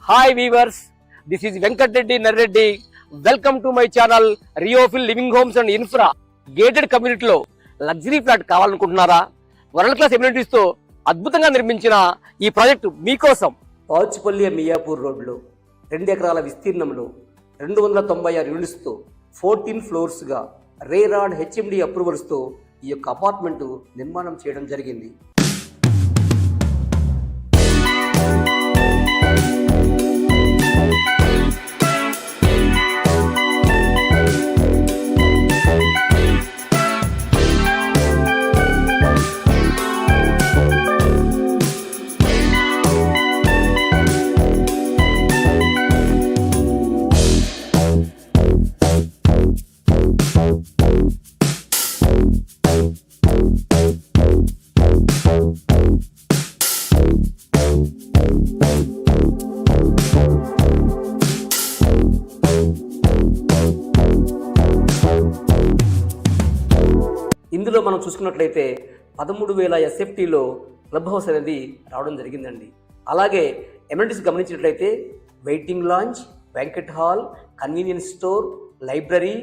Hi viewers, this is Venkat Reddy Narreddy. Welcome to my channel Riofil living homes and infra. Gated కమ్యూనిటీలో luxury flat కావాలనుకుంటున్నారా? World class amenities తో అద్భుతంగా నిర్మించిన ఈ ప్రాజెక్టు మీకోసం. పాచిపల్లి మియాపూర్ రోడ్లో 2 ఎకరాల విస్తీర్ణంలో 296 యూనిట్స్ తో 14 ఫ్లోర్స్ గా రేరాడ్ హెచ్ఎండి అప్రూవల్స్ తో ఈ యొక్క అపార్ట్మెంట్ నిర్మాణం చేయడం జరిగింది. ఇందులో మనం చూసుకున్నట్లయితే 13,000 ఎస్ఎఫ్టీలో క్లబ్ హౌస్ అనేది రావడం జరిగిందండి. అలాగే ఎమ్యూనిటీస్ గమనించినట్లయితే waiting lounge, banquet hall, convenience store, library,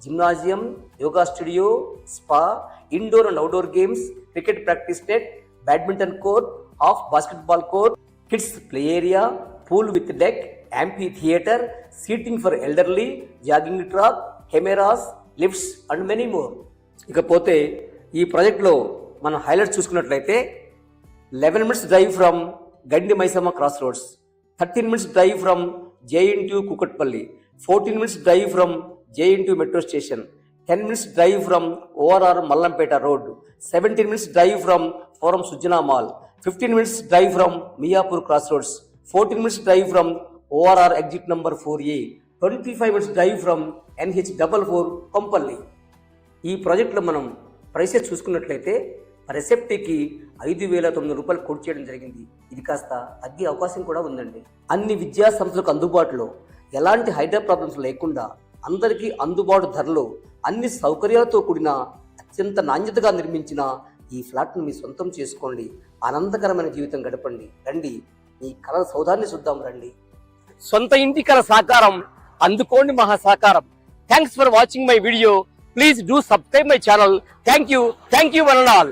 gymnasium, yoga studio, spa, indoor and outdoor games, cricket practice net, badminton court, half basketball court, kids play area, pool with deck, amphitheatre, seating for elderly, jogging track, cameras, lifts and many more. ఇకపోతే ఈ ప్రాజెక్ట్లో మనం highlights చూసుకున్నట్లయితే 11 minutes drive from Gandi Maisamma cross roads, 13 minutes drive from JNTU Kukatpally, 14 minutes drive from JNTU metro station, 10 minutes drive from ORR Mallampet road, 17 minutes drive from forum Sujana mall, 15 minutes drive from Miyapur cross roads, 14 minutes drive from ORR exit number 4A, 25 minutes drive from NH44 Kompally. ఈ ప్రాజెక్టులో మనం prices చూసుకున్నట్లయితే రెసెప్టీకి 5,900 రూపాయలు coat చేయడం జరిగింది. ఇది కాస్త తగ్గే అవకాశం కూడా ఉందండి. అన్ని విద్యా సంస్థలకు అందుబాటులో, ఎలాంటి హైడ్రా ప్రాబ్లమ్స్ లేకుండా, అందరికీ అందుబాటు ధరలో, అన్ని సౌకర్యాలతో కూడిన అత్యంత నాణ్యతగా నిర్మించిన ఈ ఫ్లాట్ను మీ సొంతం చేసుకోండి. ఆనందకరమైన జీవితం గడపండి. రండి, ఈ కళ సౌధాన్ని చూద్దాం రండి. సొంత ఇంటి కళ సాకారం, అందుకోండి మహా సాకారం. Thanks for watching my video. Please do subscribe my channel. Thank you one and all.